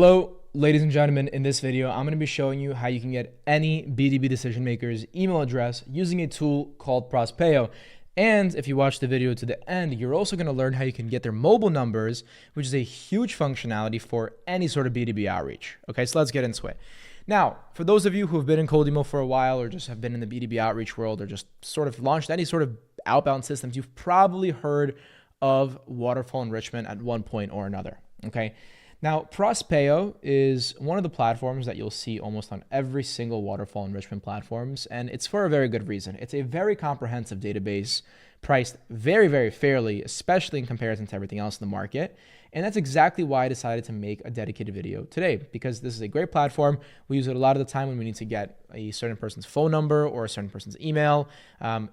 Hello, ladies and gentlemen. In this video, I'm going to be showing you how you can get any B2B decision maker's email address using a tool called Prospeo. And if you watch the video to the end, you're also going to learn how you can get their mobile numbers, which is a huge functionality for any sort of B2B outreach. Okay, so let's get into it. Now, for those of you who have been in cold email for a while or just have been in the B2B outreach world or just sort of launched any sort of outbound systems, you've probably heard of waterfall enrichment at one point or another. Okay. Now, Prospeo is one of the platforms that you'll see almost on every single waterfall enrichment platforms, and it's for a very good reason. It's a very comprehensive database priced very, very fairly, especially in comparison to everything else in the market. And that's exactly why I decided to make a dedicated video today, because this is a great platform. We use it a lot of the time when we need to get a certain person's phone number or a certain person's email.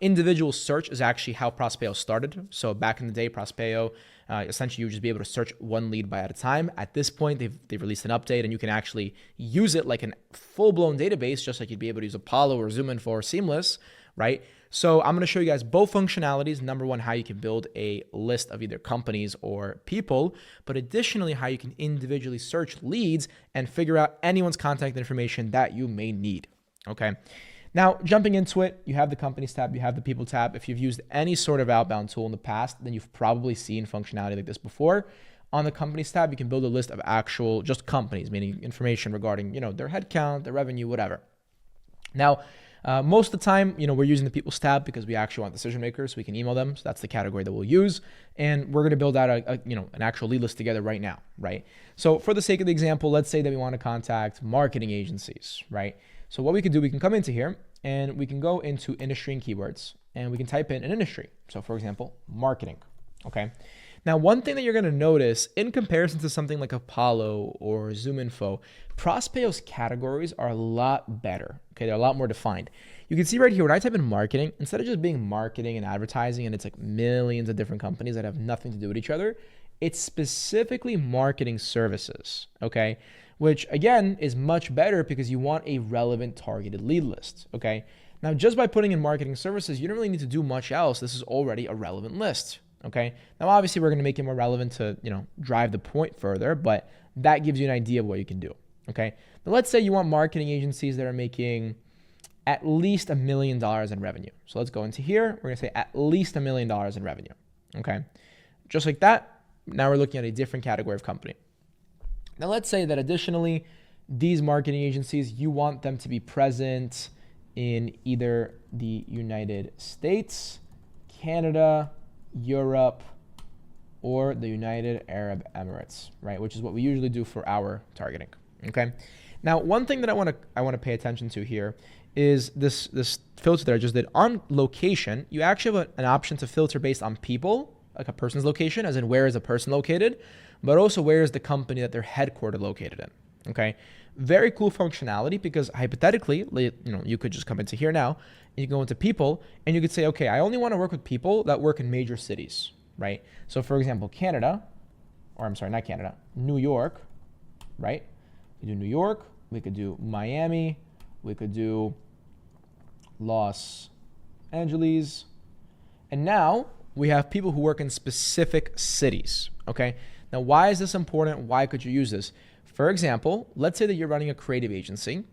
Individual search is actually how Prospeo started. So back in the day, Prospeo, essentially you would just be able to search one lead at a time. At this point, they've released an update and you can actually use it like a full-blown database, just like you'd be able to use Apollo or ZoomInfo or Seamless, right? So I'm going to show you guys both functionalities. Number one, how you can build a list of either companies or people, but additionally, how you can individually search leads and figure out anyone's contact information that you may need. Okay. Now, jumping into it, you have the companies tab, you have the people tab. If you've used any sort of outbound tool in the past, then you've probably seen functionality like this before. On the companies tab, you can build a list of actual just companies, meaning information regarding, their headcount, their revenue, whatever. Now, most of the time, we're using the people's tab because we actually want decision makers, so we can email them. So that's the category that we'll use. And we're going to build out an actual lead list together right now, right? So for the sake of the example, let's say that we want to contact marketing agencies, right? So what we can do, we can come into here and we can go into industry and keywords and we can type in an industry. So for example, marketing, okay? Now, one thing that you're going to notice in comparison to something like Apollo or ZoomInfo, Prospeo's categories are a lot better. Okay, they're a lot more defined. You can see right here when I type in marketing, instead of just being marketing and advertising, and it's like millions of different companies that have nothing to do with each other, it's specifically marketing services. Okay, which again is much better because you want a relevant targeted lead list. Okay, now just by putting in marketing services, you don't really need to do much else. This is already a relevant list. Okay. Now, obviously, we're going to make it more relevant to, drive the point further, but that gives you an idea of what you can do. Okay. Now, let's say you want marketing agencies that are making at least $1 million in revenue. So let's go into here. We're going to say at least $1 million in revenue. Okay. Just like that. Now we're looking at a different category of company. Now, let's say that additionally, these marketing agencies, you want them to be present in either the United States, Canada, Europe, or the United Arab Emirates, right? Which is what we usually do for our targeting. Okay. Now, one thing that I want to pay attention to here is this filter that I just did on location. You actually have an option to filter based on people, like a person's location, as in where is a person located, but also where is the company that they're headquartered located in. Okay. Very cool functionality because hypothetically, you could just come into here now and you go into people and you could say, okay, I only want to work with people that work in major cities, right? So for example, New York, right? We do New York, we could do Miami, we could do Los Angeles. And now we have people who work in specific cities, okay? Now, why is this important? Why could you use this? For example, let's say that you're running a creative agency,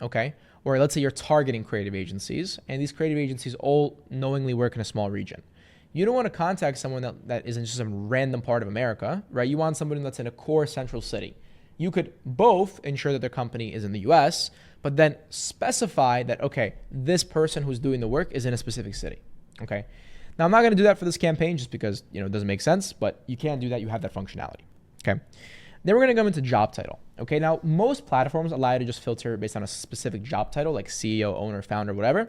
okay? Or let's say you're targeting creative agencies, and these creative agencies all knowingly work in a small region. You don't want to contact someone that is in just some random part of America, right? You want somebody that's in a core central city. You could both ensure that their company is in the US, but then specify that, okay, this person who's doing the work is in a specific city, okay? Now, I'm not going to do that for this campaign just because, it doesn't make sense, but you can do that. You have that functionality, okay? Then we're going to go into job title. Okay, now most platforms allow you to just filter based on a specific job title like CEO, owner, founder, whatever.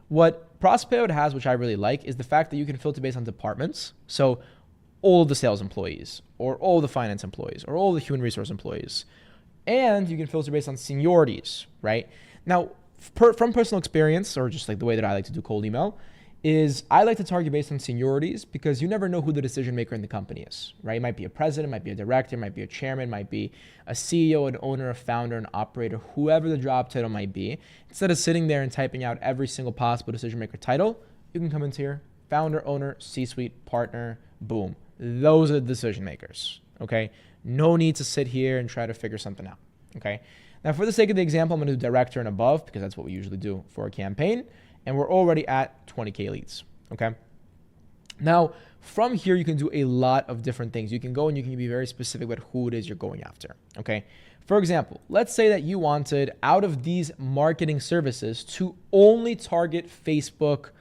What Prospeo has, which I really like, is the fact that you can filter based on departments. So all of the sales employees or all the finance employees or all the human resource employees. And you can filter based on seniorities, right? Now, from personal experience or just like the way that I like to do cold email, is I like to target based on seniorities because you never know who the decision maker in the company is, right? It might be a president, might be a director, might be a chairman, might be a CEO, an owner, a founder, an operator, whoever the job title might be. Instead of sitting there and typing out every single possible decision maker title, you can come into here, founder, owner, C-suite, partner, boom. Those are the decision makers, okay? No need to sit here and try to figure something out. Okay. Now, for the sake of the example, I'm going to do director and above because that's what we usually do for a campaign. And we're already at 20K leads. Okay. Now, from here, you can do a lot of different things. You can go and you can be very specific about who it is you're going after. Okay. For example, let's say that you wanted out of these marketing services to only target Facebook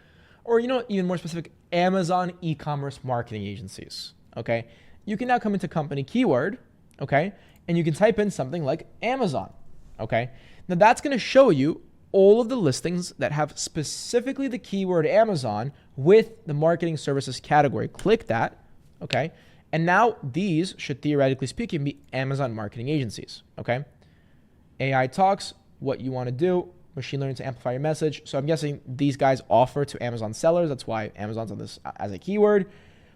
or, even more specific, Amazon e-commerce marketing agencies. Okay. You can now come into company keyword. Okay. And you can type in something like Amazon. Okay. Now that's going to show you all of the listings that have specifically the keyword Amazon with the marketing services category. Click that. Okay. And now these should, theoretically speaking, be Amazon marketing agencies. Okay. AI talks, what you want to do, machine learning to amplify your message. So I'm guessing these guys offer to Amazon sellers. That's why Amazon's on this as a keyword.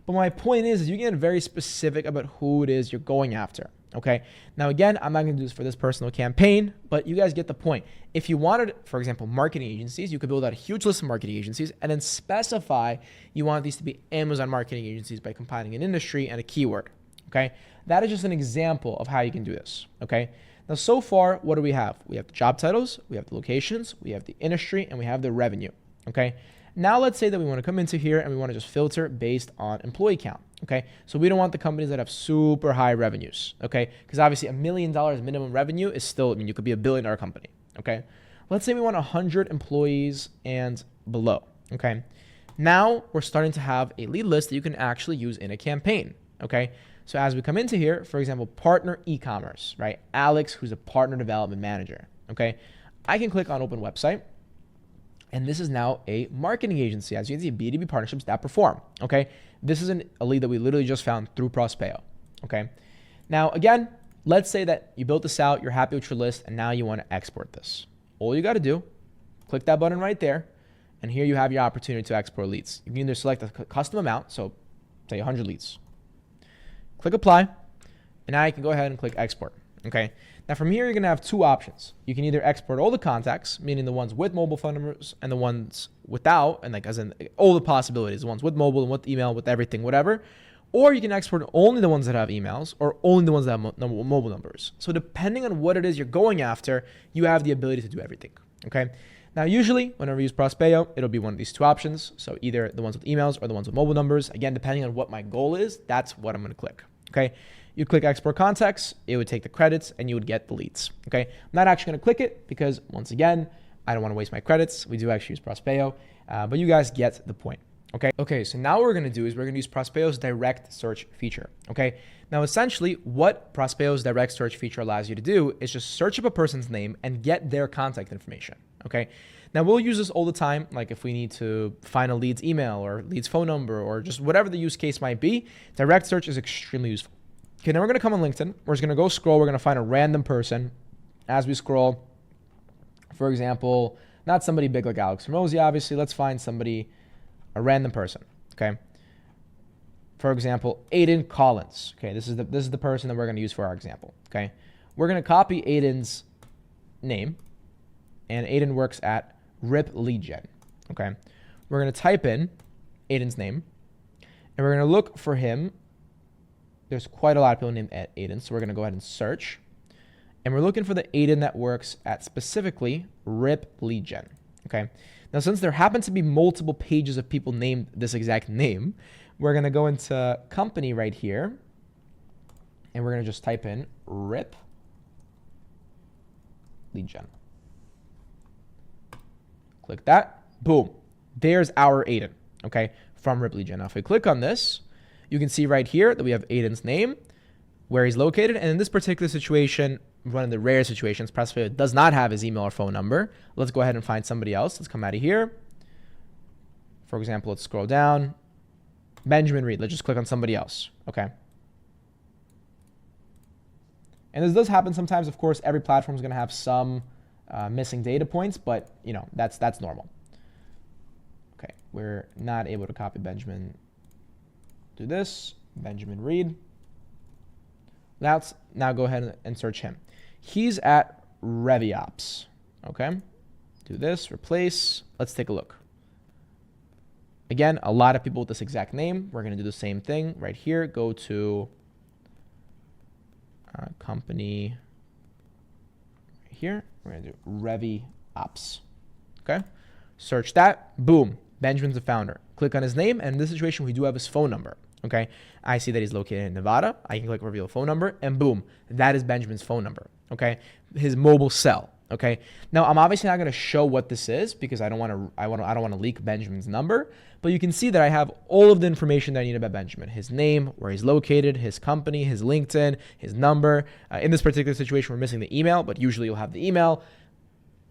But my point is you get very specific about who it is you're going after. Okay. Now, again, I'm not going to do this for this personal campaign, but you guys get the point. If you wanted, for example, marketing agencies, you could build out a huge list of marketing agencies and then specify you want these to be Amazon marketing agencies by combining an industry and a keyword. Okay. That is just an example of how you can do this. Okay. Now, so far, what do we have? We have the job titles, we have the locations, we have the industry, and we have the revenue. Okay. Now, let's say that we want to come into here and we want to just filter based on employee count. Okay. So we don't want the companies that have super high revenues. Okay. Because obviously $1 million minimum revenue is still, you could be $1 billion company. Okay. Let's say we want 100 employees and below. Okay. Now we're starting to have a lead list that you can actually use in a campaign. Okay. So as we come into here, for example, partner e-commerce, right? Alex, who's a partner development manager. Okay. I can click on open website. And this is now a marketing agency. As you can see, B2B partnerships that perform. Okay. This is a lead that we literally just found through Prospeo. Okay. Now, again, let's say that you built this out, you're happy with your list, and now you want to export this. All you got to do, click that button right there. And here you have your opportunity to export leads. You can either select a custom amount. So say 100 leads. Click apply. And now you can go ahead and click export. Okay. Now from here, you're going to have two options. You can either export all the contacts, meaning the ones with mobile phone numbers and the ones without, and like as in all the possibilities, the ones with mobile and with email, with everything, whatever. Or you can export only the ones that have emails or only the ones that have mobile numbers. So depending on what it is you're going after, you have the ability to do everything. Okay. Now, usually whenever you use Prospeo, it'll be one of these two options. So either the ones with emails or the ones with mobile numbers. Again, depending on what my goal is, that's what I'm going to click. Okay. You click export contacts, it would take the credits and you would get the leads. Okay. I'm not actually going to click it because once again, I don't want to waste my credits. We do actually use Prospeo, but you guys get the point. Okay. Okay. So now what we're going to do is we're going to use Prospeo's direct search feature. Okay. Now, essentially what Prospeo's direct search feature allows you to do is just search up a person's name and get their contact information. Okay. Now we'll use this all the time. Like if we need to find a lead's email or lead's phone number or just whatever the use case might be, direct search is extremely useful. Okay, now we're going to come on LinkedIn. We're just going to go scroll. We're going to find a random person. As we scroll, for example, not somebody big like Alex Hormozi, obviously. Let's find somebody, a random person. Okay. For example, Aiden Collins. Okay, this is the person that we're going to use for our example. Okay, we're going to copy Aiden's name, and Aiden works at Rip Lead Gen. Okay, we're going to type in Aiden's name, and we're going to look for him. There's quite a lot of people named Aiden, so we're going to go ahead and search. And we're looking for the Aiden that works at specifically Rip Lead Gen. Okay. Now, since there happen to be multiple pages of people named this exact name, we're going to go into company right here. And we're going to just type in Rip Lead Gen. Click that. Boom. There's our Aiden. Okay. From Rip Lead Gen. Now, if we click on this, you can see right here that we have Aiden's name, where he's located. And in this particular situation, one of the rare situations, Prospeo does not have his email or phone number. Let's go ahead and find somebody else. Let's come out of here. For example, let's scroll down. Benjamin Reed. Let's just click on somebody else. Okay. And this does happen sometimes. Of course, every platform is going to have some missing data points, but that's normal. Okay. We're not able to copy Benjamin. Do this, Benjamin Reed. Let's now go ahead and search him. He's at Reviops. Okay. Do this, replace. Let's take a look. Again, a lot of people with this exact name. We're going to do the same thing right here. Go to company here. We're going to do Revi Ops. Okay. Search that. Boom. Benjamin's the founder. Click on his name. And in this situation, we do have his phone number. Okay. I see that he's located in Nevada. I can click reveal phone number and boom, that is Benjamin's phone number. Okay. His mobile cell. Okay. Now I'm obviously not going to show what this is because I don't want to leak Benjamin's number, but you can see that I have all of the information that I need about Benjamin, his name, where he's located, his company, his LinkedIn, his number. In this particular situation, we're missing the email, but usually you'll have the email.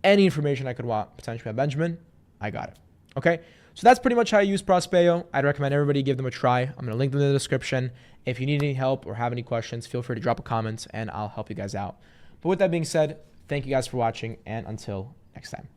Any information I could want potentially about Benjamin, I got it. Okay. So that's pretty much how I use Prospeo. I'd recommend everybody give them a try. I'm going to link them in the description. If you need any help or have any questions, feel free to drop a comment and I'll help you guys out. But with that being said, thank you guys for watching and until next time.